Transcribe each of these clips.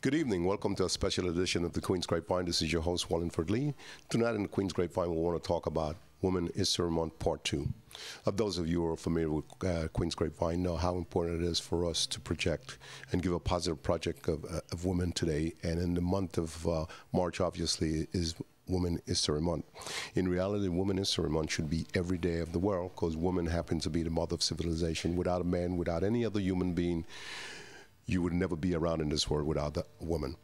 Good evening. Welcome to a special edition of the Queen's Grapevine. This is your host, Wallingford Lee. Tonight in the Queen's Grapevine, we want to talk about Women History Month Part 2. Of those of you who are familiar with Queen's Grapevine know how important it is for us to project and give a positive project of women today. And in the month of March, obviously, is Women History Month. In reality, Women History Month should be every day of the world because women happen to be the mother of civilization. Without a man, without any other human being, you would never be around in this world without a woman.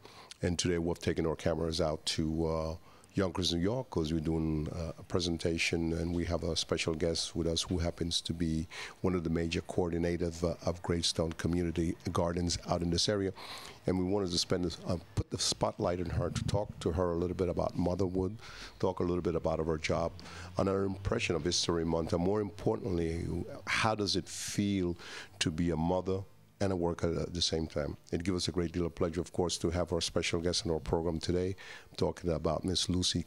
And today we've taken our cameras out to Yonkers, N.Y, because we're doing a presentation, and we have a special guest with us who happens to be one of the major coordinators of Greystone Community Gardens out in this area. And we wanted to put the spotlight on her to talk to her a little bit about motherhood, talk a little bit about her job, and her impression of History Month, and more importantly, how does it feel to be a mother and a worker at the same time. It gives us a great deal of pleasure, of course, to have our special guest in our program today, talking about Miss Lucy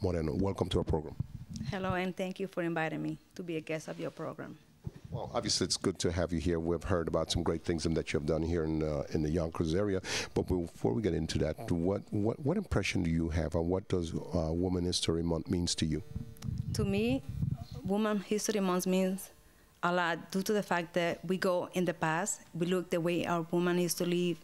Moreno. Welcome to our program. Hello, and thank you for inviting me to be a guest of your program. Well, obviously, it's good to have you here. We've heard about some great things that you've done here in the Yonkers area. But before we get into that, what impression do you have, and what does Women History Month means to you? To me, Women History Month means a lot due to the fact that we go in the past, we look the way our women used to live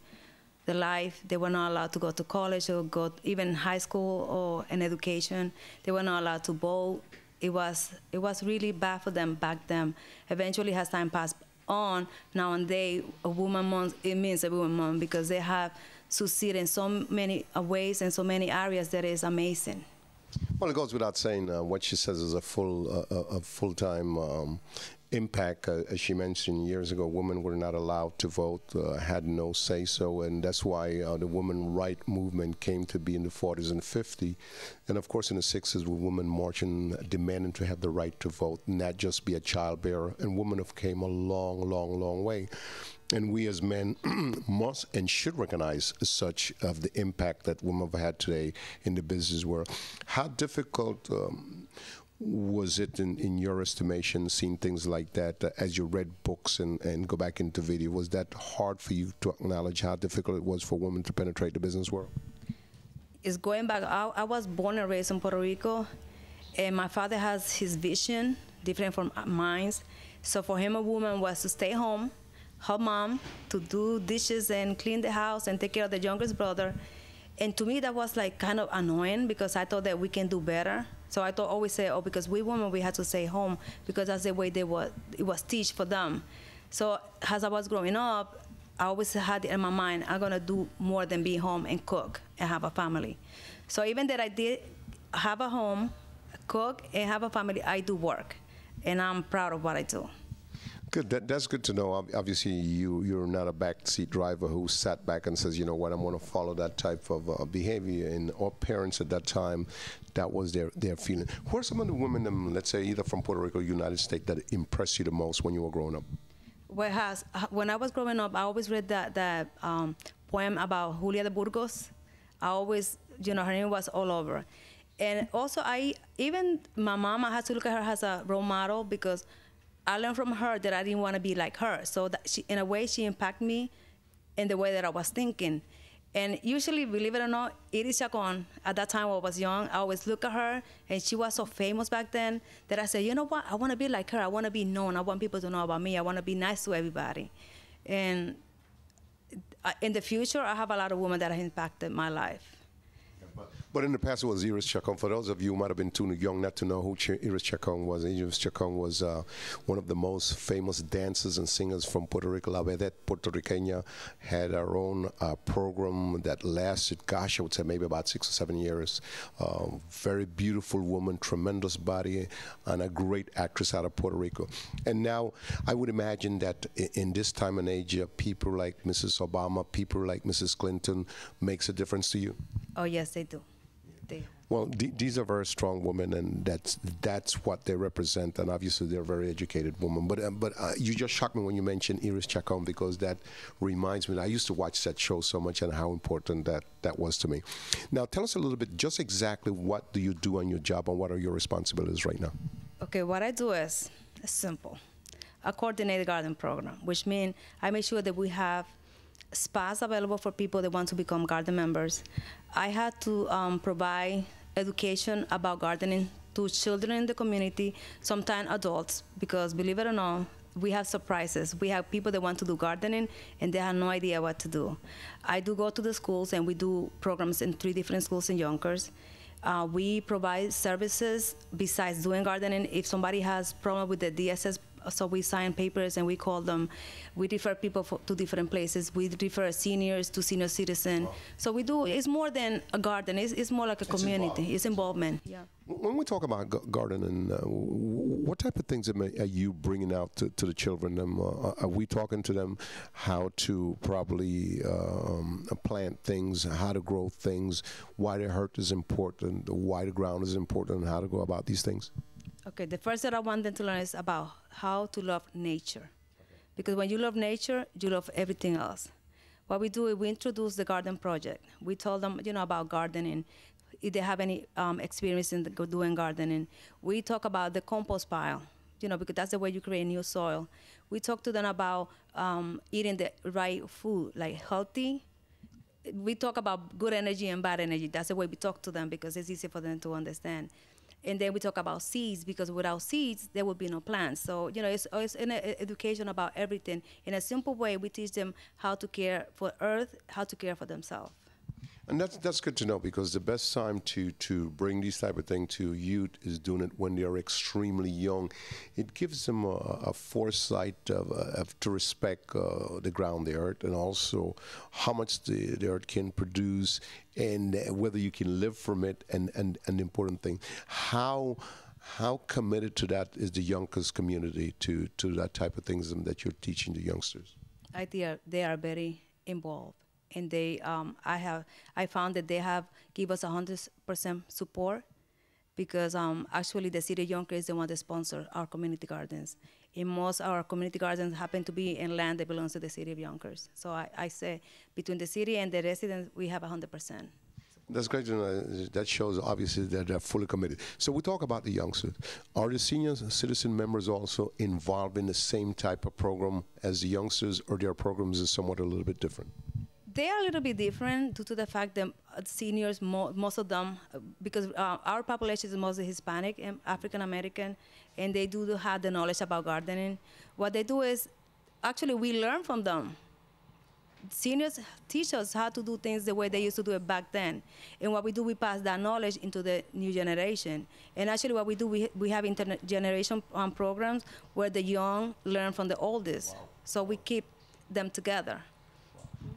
the life. They were not allowed to go to college or go even high school or an education. They were not allowed to vote. It was really bad for them back then. Eventually, as time passed on, nowadays, a woman month, it means a woman month because they have succeeded in so many ways and so many areas that is amazing. Well, it goes without saying, what she says is a full-time impact. As she mentioned years ago, women were not allowed to vote, had no say-so, and that's why the women right movement came to be in the 40s and 50s. And of course in the 60s, with women marching, demanding to have the right to vote, not just be a childbearer. And women have came a long, long, long way. And we as men must and should recognize such of the impact that women have had today in the business world. How difficult was it, in your estimation, seeing things like that as you read books and go back into video? Was that hard for you to acknowledge how difficult it was for women to penetrate the business world? It's going back. I was born and raised in Puerto Rico, and my father has his vision different from mine. So for him, a woman was to stay home, her mom, to do dishes and clean the house and take care of the youngest brother. And to me, that was like kind of annoying because I thought that we can do better. So I thought always say, oh, because we women, we had to stay home because that's the way it was teach for them. So as I was growing up, I always had in my mind, I'm gonna do more than be home and cook and have a family. So even that I did have a home, cook, and have a family, I do work. And I'm proud of what I do. Good. That's good to know. Obviously, you're not a backseat driver who sat back and says, you know what, I'm going to follow that type of behavior. And our parents at that time, that was their feeling. Who are some of the women, let's say, either from Puerto Rico or United States, that impressed you the most when you were growing up? When I was growing up, I always read that poem about Julia de Burgos. I always, her name was all over. And also, even my mom, I had to look at her as a role model because I learned from her that I didn't want to be like her. So that in a way, she impacted me in the way that I was thinking. And usually, believe it or not, Iris Chacon, at that time when I was young, I always look at her, and she was so famous back then that I said, you know what, I want to be like her. I want to be known. I want people to know about me. I want to be nice to everybody. And in the future, I have a lot of women that have impacted my life. But in the past, it was Iris Chacon. For those of you who might have been too young not to know who Iris Chacon was, Iris Chacon was one of the most famous dancers and singers from Puerto Rico. La Vedette Puertorriqueña had her own program that lasted, gosh, I would say maybe about 6 or 7 years. Very beautiful woman, tremendous body, and a great actress out of Puerto Rico. And now, I would imagine that in this time and age, people like Mrs. Obama, people like Mrs. Clinton makes a difference to you? Oh, yes, they do. Well, these are very strong women, and that's what they represent, and obviously they're very educated women. But you just shocked me when you mentioned Iris Chacon, because that reminds me, I used to watch that show so much and how important that was to me. Now, tell us a little bit, just exactly what do you do on your job and what are your responsibilities right now? Okay, what I do is simple. A coordinated garden program, which means I make sure that we have spots available for people that want to become garden members. I had to provide education about gardening to children in the community, sometimes adults, because believe it or not, we have surprises. We have people that want to do gardening and they have no idea what to do. I do go to the schools and we do programs in 3 different schools in Yonkers. We provide services besides doing gardening. If somebody has problem with the DSS, so we sign papers and we call them, we refer people to different places. We refer seniors to senior citizens. Wow. So we do, it's more than a garden, it's more like a community, it's involvement. Yeah. When we talk about gardening, what type of things are you bringing out to the children? Are we talking to them how to probably plant things, how to grow things, why the earth is important, why the ground is important, and how to go about these things? Okay, the first that I want them to learn is about how to love nature. Okay. Because when you love nature, you love everything else. What we do is we introduce the garden project. We told them, about gardening, if they have any experience in doing gardening. We talk about the compost pile, because that's the way you create new soil. We talk to them about eating the right food, like healthy. We talk about good energy and bad energy. That's the way we talk to them because it's easy for them to understand. And then we talk about seeds, because without seeds, there would be no plants. So, it's an education about everything. In a simple way, we teach them how to care for earth, how to care for themselves. And that's good to know, because the best time to bring these type of thing to youth is doing it when they are extremely young. It gives them a foresight to respect the ground, the earth, and also how much the earth can produce and whether you can live from it. And the important thing, how committed to that is the Yonkers community to that type of things that you're teaching the youngsters? I think they are very involved. And they, I found that they have give us 100% support, because actually the city of Yonkers is the one that sponsor our community gardens. And most of our community gardens happen to be in land that belongs to the city of Yonkers. So I say between the city and the residents, we have 100%. That's great to know. That shows obviously that they're fully committed. So we talk about the youngsters. Are the senior citizen members also involved in the same type of program as the youngsters, or their programs is somewhat a little bit different? They are a little bit different due to the fact that seniors, most of them, because our population is mostly Hispanic and African American, and they do have the knowledge about gardening. What they do is, actually, we learn from them. Seniors teach us how to do things the way they used to do it back then. And what we do, we pass that knowledge into the new generation. And actually what we do, we have intergeneration programs where the young learn from the oldest. Wow. So we keep them together.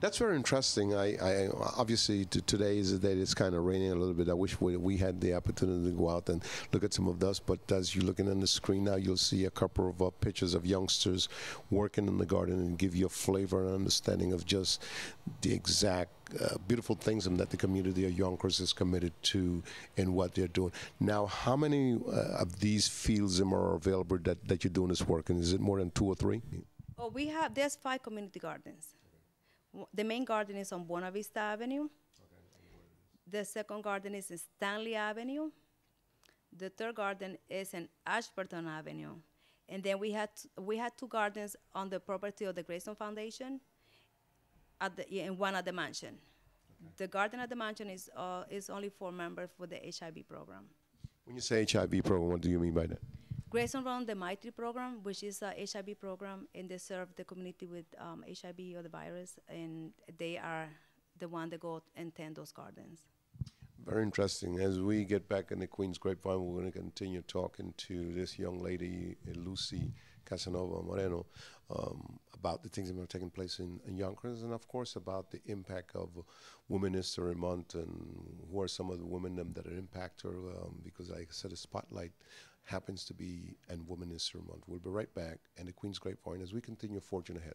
That's very interesting. I obviously today is the day it's kind of raining a little bit. I wish we had the opportunity to go out and look at some of those. But as you're looking on the screen now, you'll see a couple of pictures of youngsters working in the garden and give you a flavor and understanding of just the exact beautiful things that the community of Yonkers is committed to and what they're doing. Now, how many of these fields are available that you're doing this work in? Is it more than 2 or 3? Oh, there's 5 community gardens. The main garden is on Buena Vista Avenue. Okay. The second garden is in Stanley Avenue. The third garden is in Ashburton Avenue. And then we had 2 gardens on the property of the Greystone Foundation, and one at the mansion. Okay. The garden at the mansion is only for members for the HIV program. When you say HIV program, what do you mean by that? Greystone run the Maitri program, which is a HIV program, and they serve the community with HIV or the virus, and they are the one that go and tend those gardens. Very interesting. As we get back in the Queen's Grapevine, we're going to continue talking to this young lady, Lucy Moreno, about the things that are taking place in Yonkers, and of course about the impact of Women History Month and who are some of the women that are impacted, because like I said, the spotlight happens to be in Women History Month. We'll be right back in the Queen's Grapevine as we continue forging ahead.